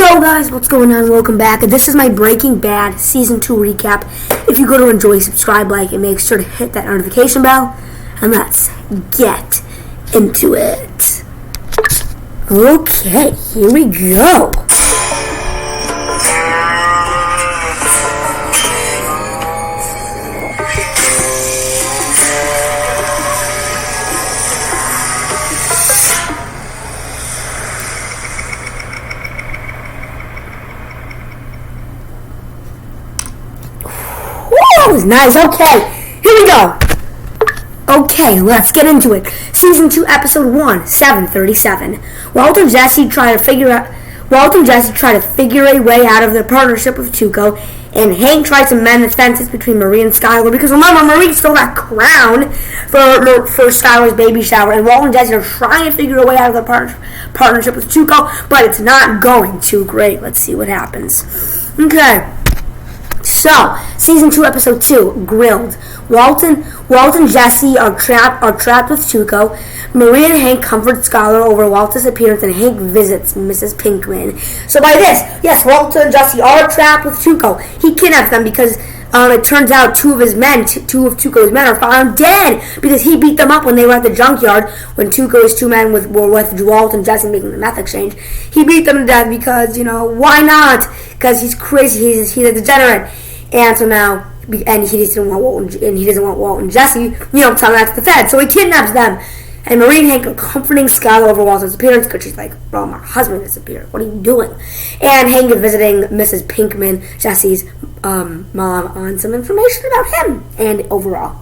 Yo guys, what's going on? Welcome back. This is my Breaking Bad Season 2 recap. If you go to enjoy, subscribe, like, and make sure to hit that notification bell. And let's get into it. Okay, here we go. That was nice. Okay, here we go. Okay, let's get into it. Season 2, Episode 1, 7:37. Walt and Jesse try to figure a way out of their partnership with Tuco, and Hank tries to mend the fences between Marie and Skylar because remember, Marie stole that crown for Skylar's baby shower, and Walt and Jesse are trying to figure a way out of their partnership with Tuco, but it's not going too great. Let's see what happens. Okay. So, Season 2, Episode 2, Grilled. Walt and Jesse are trapped with Tuco. Marie and Hank comfort Skylar over Walt's disappearance, and Hank visits Mrs. Pinkman. So by this, yes, Walt and Jesse are trapped with Tuco. He kidnaps them because it turns out two of Tuco's men are found dead because he beat them up when they were at the junkyard when Tuco's two men were with Walt and Jesse making the meth exchange. He beat them to death because, why not? Because he's crazy, he's a degenerate. And so now, and he doesn't want Walt and Jesse, tell that to the Fed. So he kidnaps them. And Marie and Hank are comforting Skylar over Walt's disappearance because she's like, bro, my husband disappeared. What are you doing? And Hank is visiting Mrs. Pinkman, Jesse's mom, on some information about him and overall.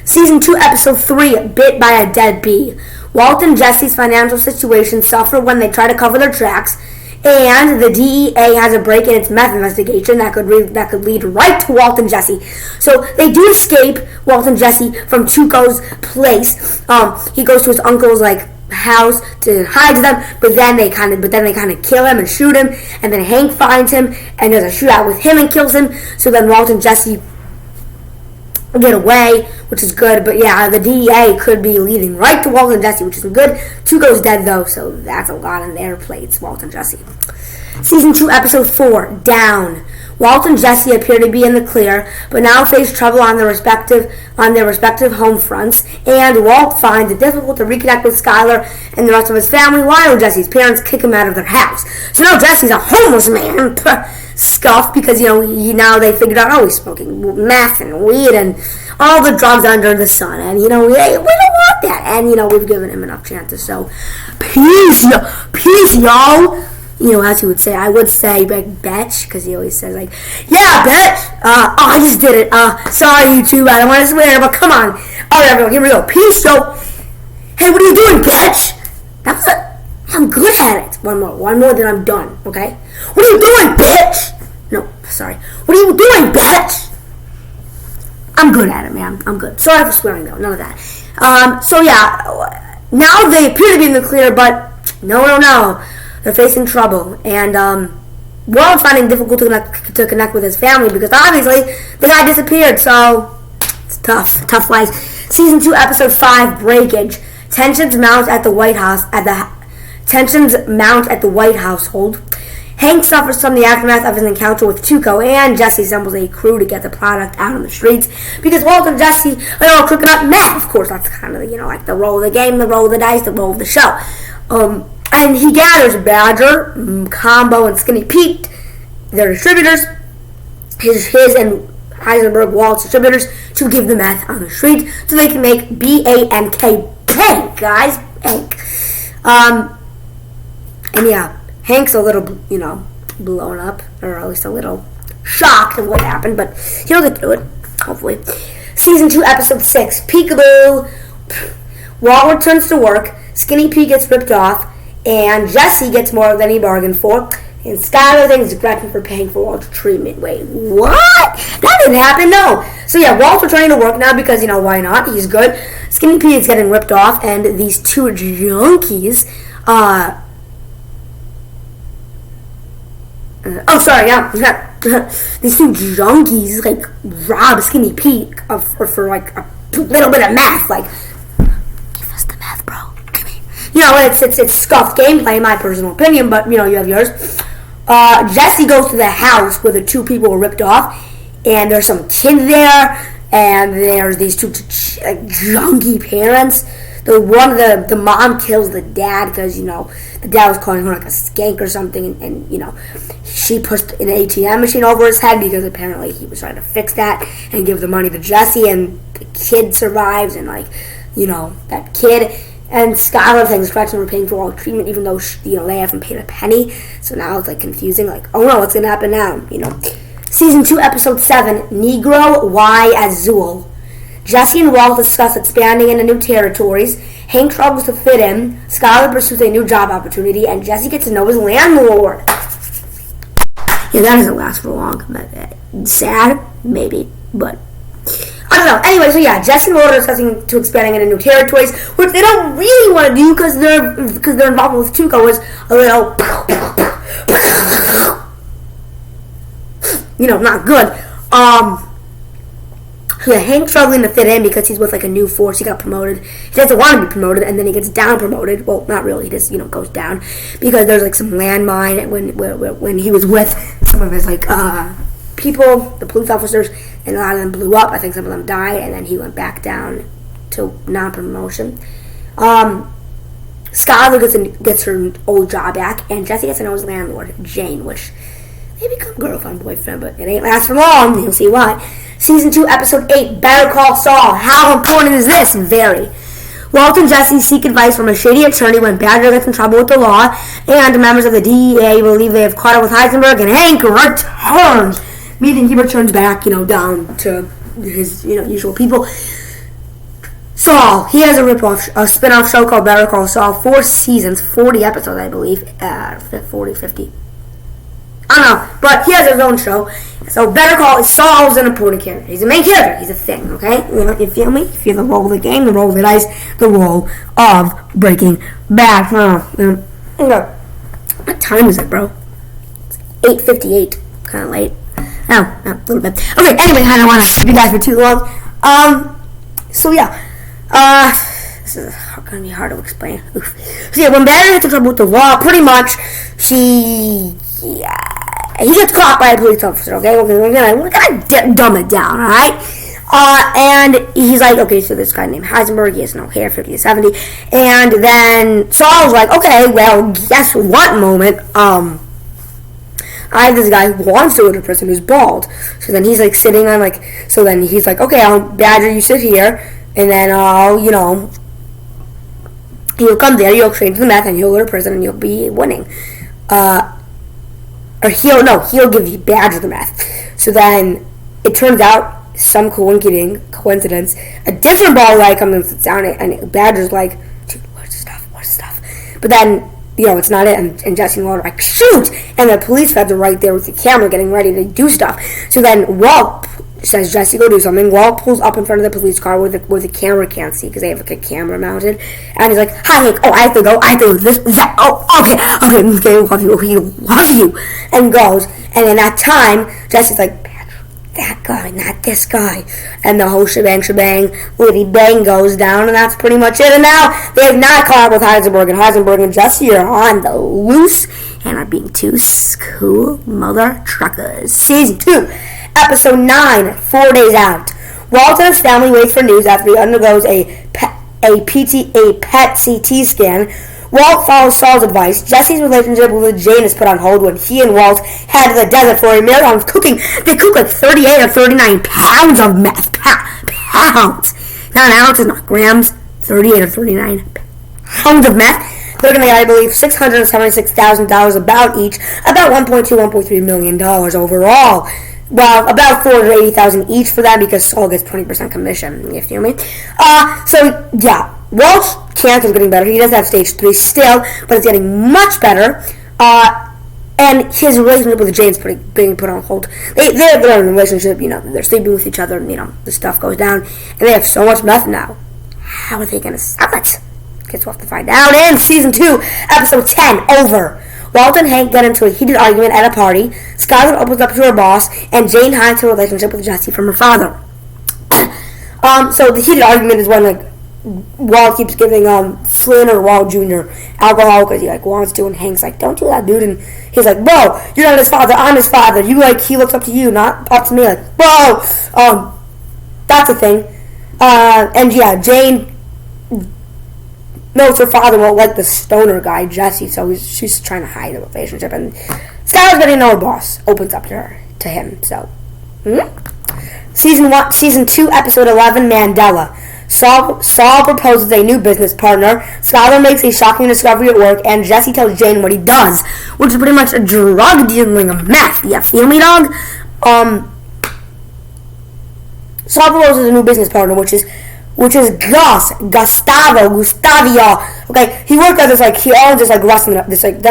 Season 2, Episode 3, Bit by a Dead Bee. Walt and Jesse's financial situation suffer when they try to cover their tracks, and the DEA has a break in its meth investigation that could lead right to Walt and Jesse. So they do escape Walt and Jesse from Tuco's place. He goes to his uncle's house to hide them, but then they kind of kill him and shoot him, and then Hank finds him and there's a shootout with him and kills him. So then Walt and Jesse get away, which is good, but yeah, the DEA could be leading right to Walt and Jesse, which isn't good. Tuco's dead though, so that's a lot on their plates, Walt and Jesse. Season 2, Episode 4, Down. Walt and Jesse appear to be in the clear, but now face trouble on their respective home fronts, and Walt finds it difficult to reconnect with Skylar and the rest of his family while Jesse's parents kick him out of their house. So now Jesse's a homeless man. Scuffed because now they figured out he's smoking meth and weed and all the drugs under the sun, and we don't want that, and we've given him enough chances. So peace y'all. As he would say, I would say bitch, because he always says yeah, bitch. I just did it. Sorry YouTube, I don't want to swear, but come on. All right, everyone, here we go. Peace. So, hey, what are you doing, bitch? I'm good at it. One more, then I'm done, okay? What are you doing, bitch? No, sorry. What are you doing, bitch? I'm good at it, man. I'm good. Sorry for swearing, though. None of that. So, yeah. Now they appear to be in the clear, but no. They're facing trouble. And, Walt's finding it difficult to connect with his family because, obviously, the guy disappeared. So, it's tough life. Season 2, Episode 5, Breakage. Tensions mount at the White household. Hank suffers from the aftermath of his encounter with Tuco, and Jesse assembles a crew to get the product out on the streets because Walt and Jesse are all cooking up meth. Of course, that's kind of the roll of the game, the roll of the dice, the roll of the show. And he gathers Badger, Combo, and Skinny Pete, their distributors, his and Heisenberg Walt's distributors, to give the meth on the street so they can make BANK bank, guys, bank. And yeah, Hank's a little, blown up, or at least a little shocked at what happened, but he'll get through it, hopefully. Season 2, Episode 6, Peekaboo. Walt returns to work, Skinny Pete gets ripped off, and Jesse gets more than he bargained for, and Skylar thanks Gretchen for paying for Walt's treatment. Wait, what? That didn't happen, no. So yeah, Walt's returning to work now because, why not? He's good. Skinny Pete is getting ripped off, and these two junkies, these two junkies, rob Skinny Pete for a little bit of meth, give us the meth, bro. It's scuffed gameplay, in my personal opinion, but, you have yours. Jesse goes to the house where the two people were ripped off, and there's some kid there, and there's these two junky parents. The mom kills the dad because, the dad was calling her like a skank or something, and she pushed an ATM machine over his head because apparently he was trying to fix that and give the money to Jesse, and the kid survives, and that kid and Skylar thinks Gretchen were paying for all treatment even though they haven't paid a penny, so now it's confusing, oh no, what's gonna happen now, Season 2, Episode 7, Negro Y Azul. Jesse and Walt discuss expanding into new territories. Hank struggles to fit in. Skylar pursues a new job opportunity, and Jesse gets to know his landlord. Yeah, that doesn't last for long. Sad, maybe, but I don't know. Anyway, so yeah, Jesse and Walt are discussing to expanding into new territories, which they don't really want to do because their involvement with Tuco was a little, not good. Yeah, Hank's struggling to fit in because he's with a new force. He got promoted. He doesn't want to be promoted, and then he gets down promoted. Well, not really. He just goes down because there's some landmine when he was with some of his people, the police officers, and a lot of them blew up. I think some of them died, and then he went back down to non-promotion. Skylar gets her old job back, and Jesse gets to know his landlord, Jane, which they become girlfriend, boyfriend, but it ain't last for long. You'll see why. Season 2, Episode 8, Better Call Saul. How important is this? Very. Walt and Jesse seek advice from a shady attorney when Badger gets in trouble with the law, and members of the DEA believe they have caught up with Heisenberg, and Hank returns. Meaning he returns back, down to his, usual people. Saul, he has a spin-off show called Better Call Saul, 4 seasons, 40 episodes, I believe, 40, 50. I don't know, but he has his own show. So Better Call Saul's an important character. He's a main character. He's a thing, okay? You feel me? If you're the role of the game, the role of the dice, the role of Breaking Bad. What time is it, bro? It's 8:58. Kind of late. No, a little bit. Okay, anyway, I don't want to keep you guys for too long. So yeah. This is going to be hard to explain. Oof. So yeah, when Badger gets in trouble with the law, pretty much, he gets caught by a police officer, okay? We're gonna dumb it down, alright? And he's like, okay, so this guy named Heisenberg, he has no hair, 50 to 70. And then Saul's like, okay, well, guess what moment? I have this guy who wants to go to prison who's bald. So then he's sitting on so then he's like, okay, Badger, you sit here, and then I'll, he'll come there, you'll train to the meth, and he'll go to prison, and you'll be winning. He'll give you Badger the meth. So then it turns out, some coincidence, a different bald guy comes and sits down, and Badger's like, dude, where's the stuff? But then, it's not it, and Jesse and Walt are like, shoot! And the police guys are right there with the camera getting ready to do stuff. So then Walt says, Jesse, go do something. Walt pulls up in front of the police car where the camera can't see because they have a camera mounted. And he's like, hi, Hank. Oh, I have to go this, that. Oh, okay, love you. And goes. And in that time, Jesse's like, that guy, not this guy. And the whole shebang, Liddy bang goes down, and that's pretty much it. And now they have not caught up with Heisenberg, and Heisenberg and Jesse are on the loose and are being two cool mother truckers. Season 2, Episode 9, 4 days out. Walt and his family wait for news after he undergoes a PET CT scan. Walt follows Saul's advice. Jesse's relationship with Jane is put on hold when he and Walt head to the desert for a marathon of cooking. They cook 38 or 39 pounds of meth. Pounds. Not ounces, not grams. 38 or 39 pounds of meth. They're going to get, I believe, $676,000 about each. About $1.3 million overall. Well, about $480,000 each for that because Saul gets 20% commission. You feel me? So yeah, Walt's cancer's getting better. He does have stage 3 still, but it's getting much better. And his relationship with Jane's being put on hold. They're in a relationship. They're sleeping with each other. And, the stuff goes down, and they have so much meth now. How are they gonna sell it? Guess we'll have to find out in Season 2, Episode 10, over. Walt and Hank get into a heated argument at a party. Skylar opens up to her boss, and Jane hides her relationship with Jesse from her father. So the heated argument is when Walt keeps giving Flynn or Walt Jr. alcohol because he wants to, and Hank's like, don't do that, dude. And he's like, bro, you're not his father, I'm his father. He looks up to you, not up to me. Bro, that's the thing. And yeah, Jane knows her father won't like the stoner guy, Jesse, so she's trying to hide the relationship. And Skylar's getting to know her boss. Opens up to him. So, Season 2, Episode 11, Mandela. Saul proposes a new business partner. Skylar makes a shocking discovery at work, and Jesse tells Jane what he does, which is pretty much a drug dealing of meth. Yeah, feel me, dog? Saul proposes a new business partner, which is Gustavio. Okay, he worked at he owns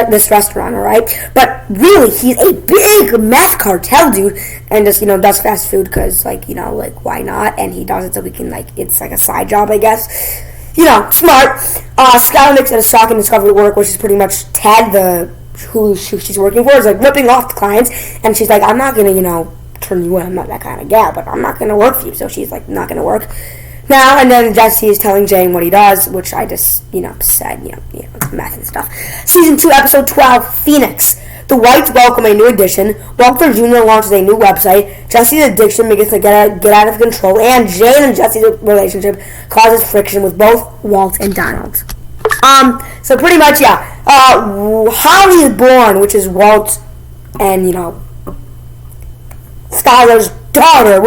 this restaurant, alright? But really, he's a big meth cartel dude, and just, does fast food because, why not? And he does it so we can, it's like a side job, I guess. Smart. Skylar makes it a shocking discovery at work, which is pretty much Ted, who she's working for, is, ripping off the clients, and she's like, I'm not gonna, turn you in, I'm not that kind of gal, but I'm not gonna work for you, so she's, not gonna work. Now, and then Jesse is telling Jane what he does, which I just, said, meth and stuff. Season 2, Episode 12, Phoenix. The Whites welcome a new addition. Walter Jr. launches a new website. Jesse's addiction begins to get out of control, and Jane and Jesse's relationship causes friction with both Walt and Donald. So pretty much, yeah. Holly is born, which is Walt and, Skylar's daughter.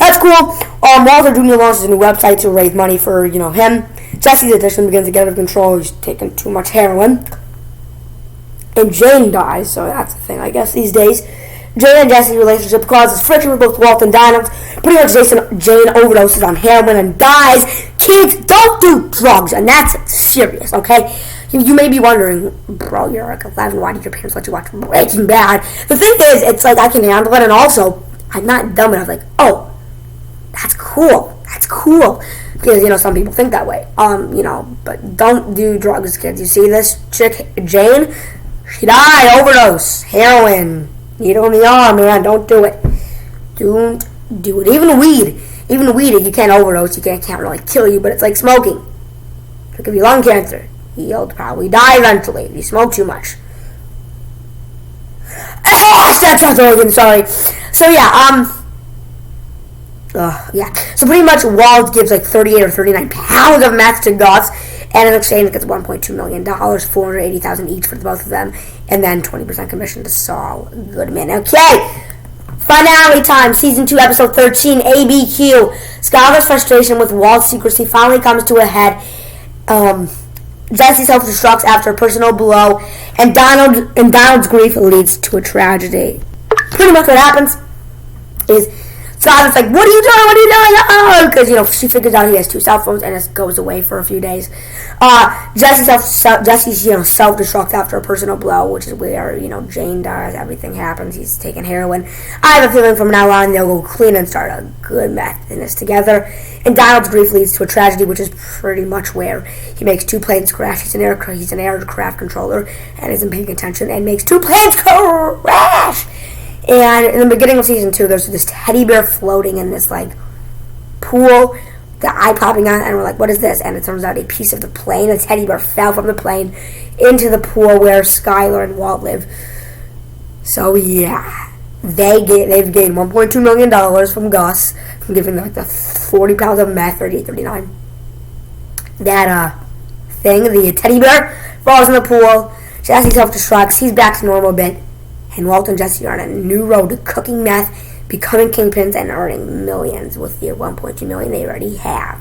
That's cool. Walter Jr. launches a new website to raise money for, him. Jesse's addiction begins to get out of control. He's taking too much heroin. And Jane dies, so that's the thing, I guess, these days. Jane and Jesse's relationship causes friction with both Walt and Donald. Pretty much Jane overdoses on heroin and dies. Kids, don't do drugs, and that's serious, okay? You may be wondering, bro, you're 11, why did your parents let you watch Breaking Bad? The thing is, it's I can handle it, and also, I'm not dumb enough, oh, that's cool. Because, some people think that way. But don't do drugs, kids. You see this chick, Jane? She died, overdose, heroin. Needle in the arm, man. Don't do it. Don't do it. Even weed, you can't overdose. You can't really kill you, but it's like smoking. It'll give you lung cancer. You'll probably die eventually if you smoke too much. Oh, that's Oregon, sorry. So, yeah, So pretty much Walt gives 38 or 39 pounds of meth to Gus, and in exchange gets $1.2 million, $480,000 each for the both of them, and then 20% commission to Saul Goodman. Okay, finale time. Season 2, Episode 13, ABQ. Skylar's frustration with Walt's secrecy finally comes to a head. Jesse self-destructs after a personal blow, and Donald's grief leads to a tragedy. Pretty much what happens is Skylar's like, what are you doing? Because, she figures out he has 2 cell phones and it goes away for a few days. Jesse's self-destructs after a personal blow, which is where, Jane dies, everything happens, he's taking heroin. I have a feeling from now on they'll go clean and start a good meth in this together. And Donald's grief leads to a tragedy, which is pretty much where he makes 2 planes crash. He's an aircraft controller and isn't paying attention and makes 2 planes crash. And in the beginning of season 2, there's this teddy bear floating in this, pool, the eye popping out, and we're like, what is this? And it turns out a piece of the plane, a teddy bear fell from the plane into the pool where Skylar and Walt live. So, yeah, they've gained $1.2 million from Gus, from giving them, the 40 pounds of meth, 39. That, thing, the teddy bear, falls in the pool, Jesse self-destructs, he's back to normal a bit. And Walt and Jesse are on a new road to cooking meth, becoming kingpins, and earning millions with the $1.2 million they already have.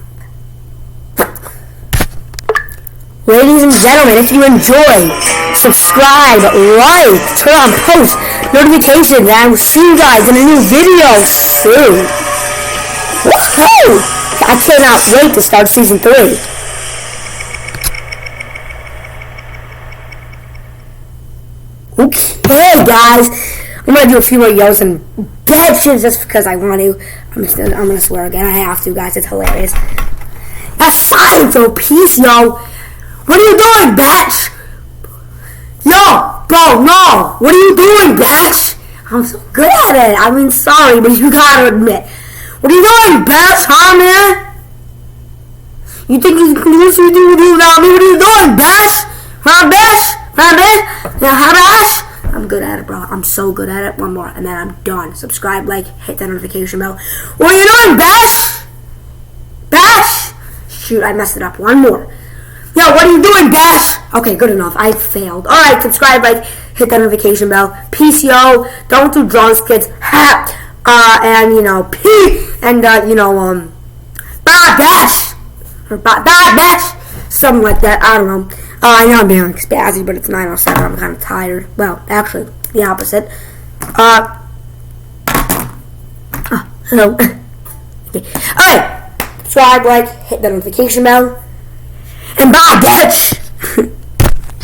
Ladies and gentlemen, if you enjoy, subscribe, like, turn on post notifications, and I will see you guys in a new video soon. Woohoo! I cannot wait to start season 3. Okay, guys, I'm gonna do a few more yells and dead shit just because I want to. I'm gonna swear again. I have to, guys. It's hilarious. That's silence, yo. Peace, yo. What are you doing, bitch? Yo, bro, no. What are you doing, bitch? I'm so good at it. Sorry, but you gotta admit. What are you doing, bitch? Huh, man? You think you can do without me? What are you doing, Bash? Huh, Bash? Huh, Bash? Yeah, how, Bash? I'm good at it, bro. I'm so good at it. One more, and then I'm done. Subscribe, like, hit that notification bell. What are you doing, Bash? Bash? Shoot, I messed it up. One more. Yo, what are you doing, Bash? Okay, good enough. I failed. Alright, subscribe, like, hit that notification bell. PCO. Don't do drums, kids. Ha! And, P. And, Bye, Bash. Or bye, Bash. Something like that. I don't know. I know I'm being like spazzy, but it's 9:07. I'm kind of tired. Well, actually, the opposite. Hello. Okay. Alright. Subscribe, like, hit the notification bell. And bye, bitch!